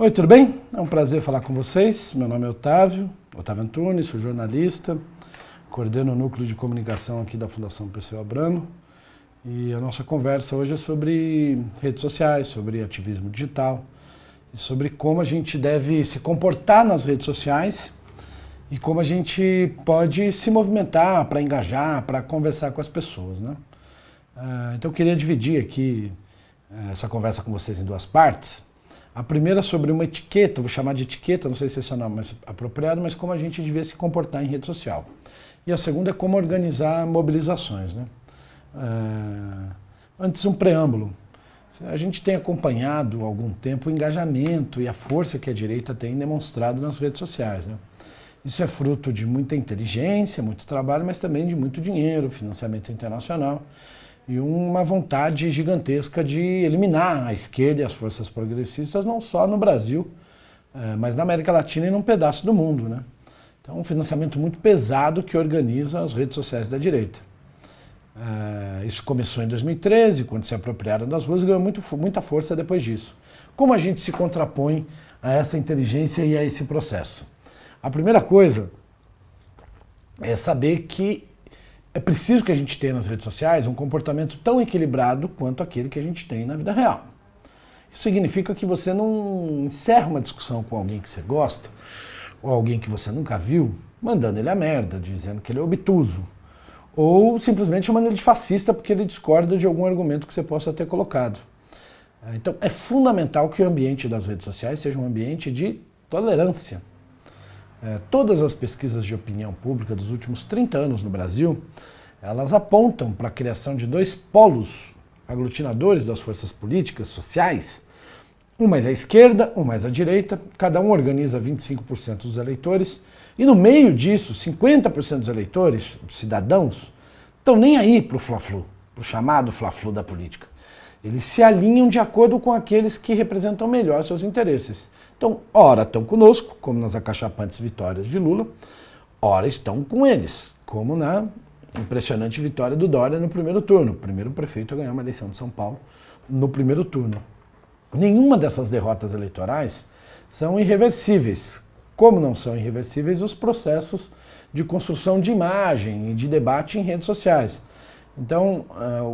Oi, tudo bem? É um prazer falar com vocês. Meu nome é Otávio Antunes, sou jornalista, coordeno o núcleo de comunicação aqui da Fundação Perseu Abramo. E a nossa conversa hoje é sobre redes sociais, sobre ativismo digital e sobre como a gente deve se comportar nas redes sociais e como a gente pode se movimentar para engajar, para conversar com as pessoas, né? Então eu queria dividir aqui essa conversa com vocês em duas partes. A primeira sobre uma etiqueta, vou chamar de etiqueta, não sei se esse é o nome mais apropriado, mas como a gente devia se comportar em rede social. E a segunda é como organizar mobilizações, né? Antes um preâmbulo. A gente tem acompanhado há algum tempo o engajamento e a força que a direita tem demonstrado nas redes sociais, né? Isso é fruto de muita inteligência, muito trabalho, mas também de muito dinheiro, financiamento internacional e uma vontade gigantesca de eliminar a esquerda e as forças progressistas, não só no Brasil, mas na América Latina e num pedaço do mundo, né? Então, um financiamento muito pesado que organiza as redes sociais da direita. Isso começou em 2013, quando se apropriaram das ruas, e ganhou muita força depois disso. Como a gente se contrapõe a essa inteligência e a esse processo? A primeira coisa é saber que é preciso que a gente tenha nas redes sociais um comportamento tão equilibrado quanto aquele que a gente tem na vida real. Isso significa que você não encerra uma discussão com alguém que você gosta, ou alguém que você nunca viu, mandando ele a merda, dizendo que ele é obtuso, ou simplesmente chamando ele de fascista porque ele discorda de algum argumento que você possa ter colocado. Então é fundamental que o ambiente das redes sociais seja um ambiente de tolerância. Todas as pesquisas de opinião pública dos últimos 30 anos no Brasil, elas apontam para a criação de dois polos aglutinadores das forças políticas, sociais, um mais à esquerda, um mais à direita, cada um organiza 25% dos eleitores, e no meio disso, 50% dos eleitores, dos cidadãos, estão nem aí para o Fla-Flu, para o chamado Fla-Flu da política. Eles se alinham de acordo com aqueles que representam melhor seus interesses. Então, ora estão conosco, como nas acachapantes vitórias de Lula, ora estão com eles, como na impressionante vitória do Dória no primeiro turno, o primeiro prefeito a ganhar uma eleição de São Paulo no primeiro turno. Nenhuma dessas derrotas eleitorais são irreversíveis, como não são irreversíveis os processos de construção de imagem e de debate em redes sociais. Então,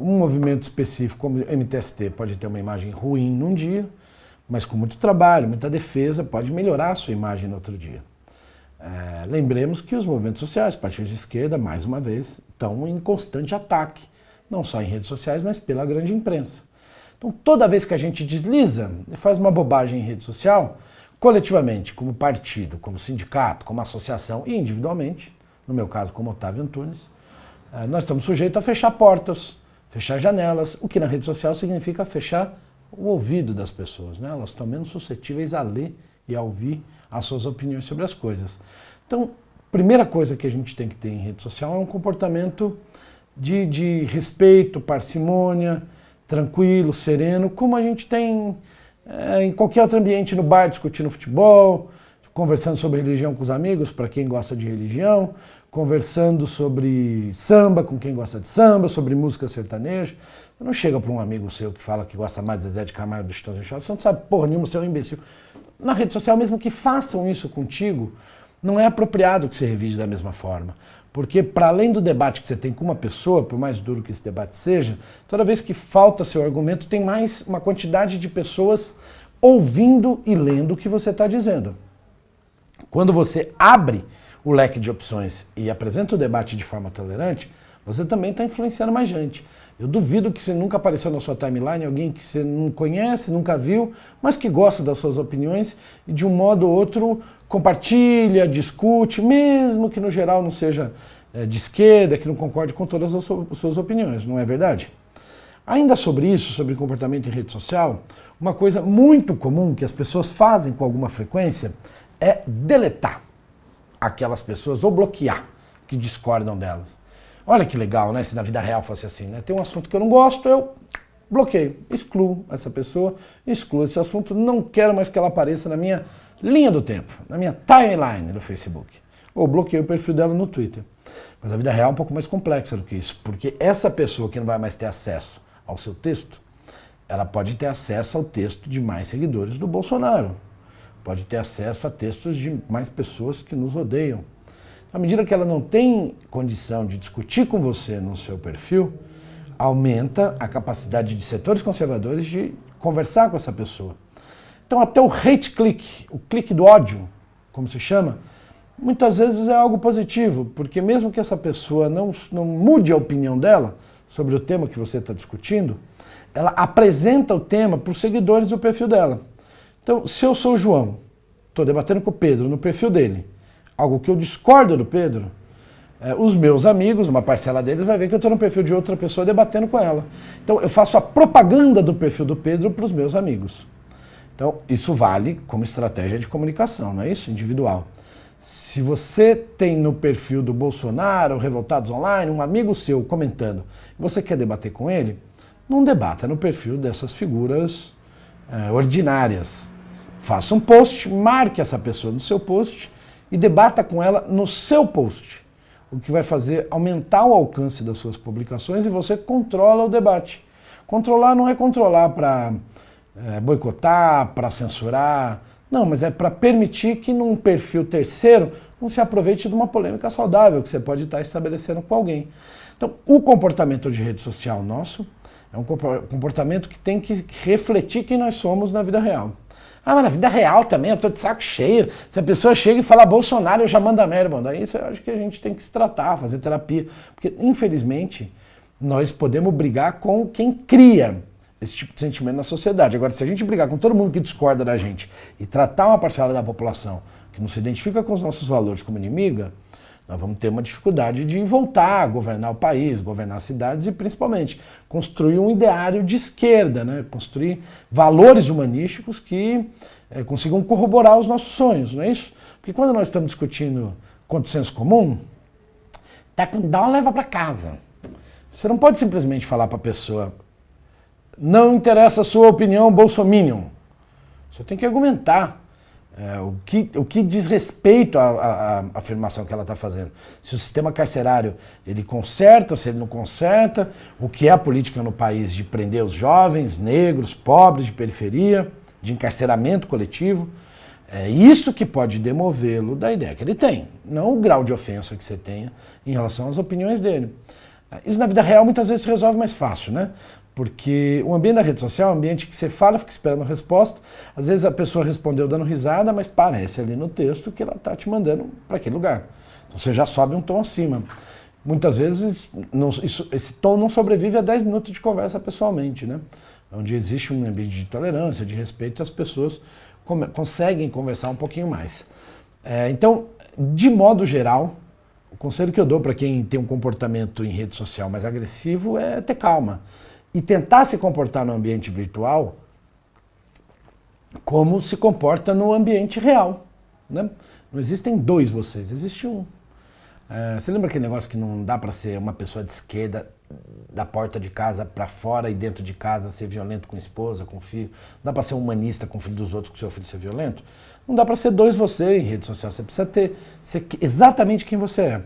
um movimento específico como o MTST pode ter uma imagem ruim num dia, mas com muito trabalho, muita defesa, pode melhorar a sua imagem no outro dia. Lembremos que os movimentos sociais, partidos de esquerda, mais uma vez, estão em constante ataque, não só em redes sociais, mas pela grande imprensa. Então, toda vez que a gente desliza e faz uma bobagem em rede social, coletivamente, como partido, como sindicato, como associação e individualmente, no meu caso como Otávio Antunes, nós estamos sujeitos a fechar portas, fechar janelas, o que na rede social significa fechar o ouvido das pessoas, né? Elas estão menos suscetíveis a ler e a ouvir as suas opiniões sobre as coisas. Então, primeira coisa que a gente tem que ter em rede social é um comportamento de respeito, parcimônia, tranquilo, sereno, como a gente tem em qualquer outro ambiente, no bar discutindo futebol, conversando sobre religião com os amigos, para quem gosta de religião, conversando sobre samba com quem gosta de samba, sobre música sertaneja. Você não chega para um amigo seu que fala que gosta mais de Zezé de Camargo do Chitãozinho Chororó, você não sabe porra nenhuma, você é um imbecil. Na rede social, mesmo que façam isso contigo, não é apropriado que você revide da mesma forma. Porque, para além do debate que você tem com uma pessoa, por mais duro que esse debate seja, toda vez que falta seu argumento, tem mais uma quantidade de pessoas ouvindo e lendo o que você está dizendo. Quando você abre o leque de opções e apresenta o debate de forma tolerante, você também está influenciando mais gente. Eu duvido que você nunca apareceu na sua timeline alguém que você não conhece, nunca viu, mas que gosta das suas opiniões e de um modo ou outro compartilha, discute, mesmo que no geral não seja de esquerda, que não concorde com todas as suas opiniões, não é verdade? Ainda sobre isso, sobre comportamento em rede social, uma coisa muito comum que as pessoas fazem com alguma frequência é deletar aquelas pessoas ou bloquear que discordam delas. Olha que legal, né? Se na vida real fosse assim, né? Tem um assunto que eu não gosto, eu bloqueio, excluo essa pessoa, excluo esse assunto, não quero mais que ela apareça na minha linha do tempo, na minha timeline do Facebook. Ou bloqueio o perfil dela no Twitter. Mas a vida real é um pouco mais complexa do que isso, porque essa pessoa que não vai mais ter acesso ao seu texto, ela pode ter acesso ao texto de mais seguidores do Bolsonaro. pode ter acesso a textos de mais pessoas que nos odeiam. À medida que ela não tem condição de discutir com você no seu perfil, aumenta a capacidade de setores conservadores de conversar com essa pessoa. Então até o hate click, o clique do ódio, como se chama, muitas vezes é algo positivo, porque mesmo que essa pessoa não mude a opinião dela sobre o tema que você está discutindo, ela apresenta o tema para os seguidores do perfil dela. Então, se eu sou o João, estou debatendo com o Pedro no perfil dele, algo que eu discordo do Pedro, os meus amigos, uma parcela deles, vai ver que eu estou no perfil de outra pessoa debatendo com ela. Então, eu faço a propaganda do perfil do Pedro para os meus amigos. Então, isso vale como estratégia de comunicação, não é isso? Individual. Se você tem no perfil do Bolsonaro, Revoltados Online, um amigo seu comentando, você quer debater com ele, não debata no perfil dessas figuras ordinárias. Faça um post, marque essa pessoa no seu post e debata com ela no seu post. O que vai fazer aumentar o alcance das suas publicações e você controla o debate. Controlar não é controlar para boicotar, para censurar, não, mas é para permitir que num perfil terceiro não se aproveite de uma polêmica saudável que você pode estar estabelecendo com alguém. Então, o comportamento de rede social nosso é um comportamento que tem que refletir quem nós somos na vida real. Ah, mas na vida real também, eu tô de saco cheio. Se a pessoa chega e fala Bolsonaro, eu já mando a merda. Bom, daí eu acho que a gente tem que se tratar, fazer terapia. Porque, infelizmente, nós podemos brigar com quem cria esse tipo de sentimento na sociedade. Agora, se a gente brigar com todo mundo que discorda da gente e tratar uma parcela da população que não se identifica com os nossos valores como inimiga, nós vamos ter uma dificuldade de voltar a governar o país, governar as cidades e, principalmente, construir um ideário de esquerda, né? Construir valores humanísticos que consigam corroborar os nossos sonhos, não é isso? Porque quando nós estamos discutindo contra o senso comum, tá com dó, leva para casa. Você não pode simplesmente falar para a pessoa, não interessa a sua opinião, bolsominion. Você tem que argumentar. O que diz respeito à afirmação que ela está fazendo. Se o sistema carcerário ele conserta, se ele não conserta, o que é a política no país de prender os jovens, negros, pobres, de periferia, de encarceramento coletivo. É isso que pode demovê-lo da ideia que ele tem, não o grau de ofensa que você tenha em relação às opiniões dele. Isso na vida real muitas vezes se resolve mais fácil, né? Porque o ambiente da rede social é um ambiente que você fala, fica esperando a resposta. Às vezes a pessoa respondeu dando risada, mas parece ali no texto que ela está te mandando para aquele lugar. Então você já sobe um tom acima. Muitas vezes esse tom não sobrevive a 10 minutos de conversa pessoalmente, né? Onde existe um ambiente de tolerância, de respeito, as pessoas conseguem conversar um pouquinho mais. Então, de modo geral, o conselho que eu dou para quem tem um comportamento em rede social mais agressivo é ter calma. E tentar se comportar no ambiente virtual como se comporta no ambiente real, né? Não existem dois vocês, existe um. Você lembra aquele negócio que não dá para ser uma pessoa de esquerda da porta de casa para fora e dentro de casa ser violento com a esposa, com o filho? Não dá para ser humanista com o filho dos outros, com o seu filho ser violento? Não dá para ser dois você em rede social, você precisa ser exatamente quem você é.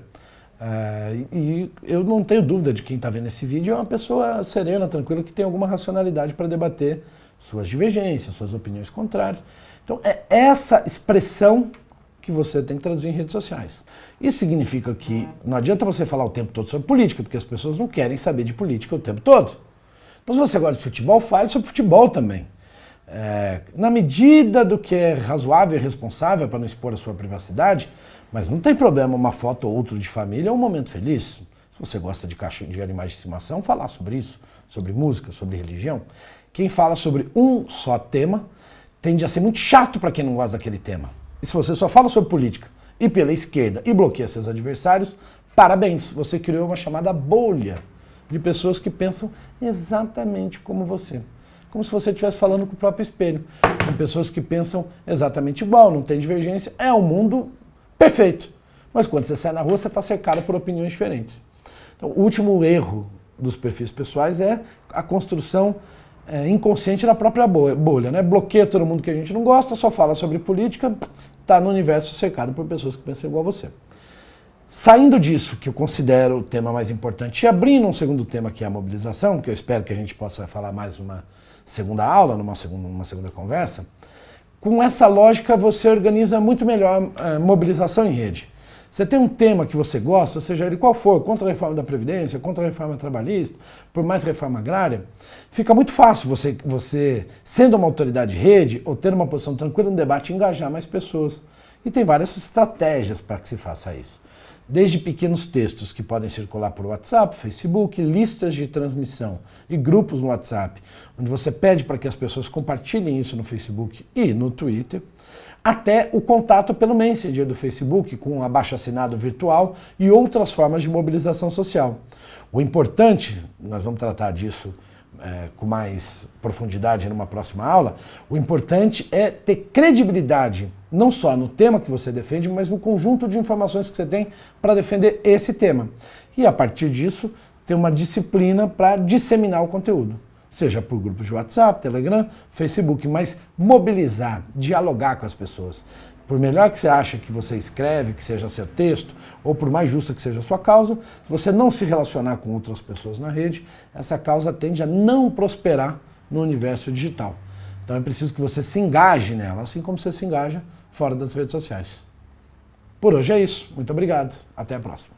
E eu não tenho dúvida de quem está vendo esse vídeo é uma pessoa serena, tranquila, que tem alguma racionalidade para debater suas divergências, suas opiniões contrárias. Então é essa expressão que você tem que traduzir em redes sociais. Isso significa que não adianta você falar o tempo todo sobre política, porque as pessoas não querem saber de política o tempo todo. Então se você gosta de futebol, fale sobre futebol também. Na medida do que é razoável e responsável para não expor a sua privacidade, mas não tem problema uma foto ou outra de família é um momento feliz. Se você gosta de animais de estimação, falar sobre isso, sobre música, sobre religião. Quem fala sobre um só tema tende a ser muito chato para quem não gosta daquele tema. E se você só fala sobre política e pela esquerda e bloqueia seus adversários, parabéns, você criou uma chamada bolha de pessoas que pensam exatamente como você. Como se você estivesse falando com o próprio espelho. Com pessoas que pensam exatamente igual, não tem divergência, é um mundo perfeito. Mas quando você sai na rua, você está cercado por opiniões diferentes. Então, o último erro dos perfis pessoais é a construção inconsciente da própria bolha, né? Bloqueia todo mundo que a gente não gosta, só fala sobre política, está no universo cercado por pessoas que pensam igual a você. Saindo disso, que eu considero o tema mais importante, e abrindo um segundo tema que é a mobilização, que eu espero que a gente possa falar mais uma segunda aula, numa segunda conversa, Com essa lógica, você organiza muito melhor a mobilização em rede. Você tem um tema que você gosta, seja ele qual for, contra a reforma da Previdência, contra a reforma trabalhista, por mais reforma agrária, fica muito fácil você sendo uma autoridade de rede, ou tendo uma posição tranquila no debate, engajar mais pessoas. E tem várias estratégias para que se faça isso. Desde pequenos textos que podem circular por WhatsApp, Facebook, listas de transmissão e grupos no WhatsApp, onde você pede para que as pessoas compartilhem isso no Facebook e no Twitter, até o contato pelo Messenger do Facebook, com um abaixo-assinado virtual e outras formas de mobilização social. O importante, nós vamos tratar disso com mais profundidade numa próxima aula, o importante é ter credibilidade, não só no tema que você defende, mas no conjunto de informações que você tem para defender esse tema. E a partir disso, ter uma disciplina para disseminar o conteúdo. Seja por grupos de WhatsApp, Telegram, Facebook, mas mobilizar, dialogar com as pessoas. Por melhor que você ache que você escreve, que seja seu texto, ou por mais justa que seja a sua causa, se você não se relacionar com outras pessoas na rede, essa causa tende a não prosperar no universo digital. Então é preciso que você se engaje nela, assim como você se engaja fora das redes sociais. Por hoje é isso. Muito obrigado. Até a próxima.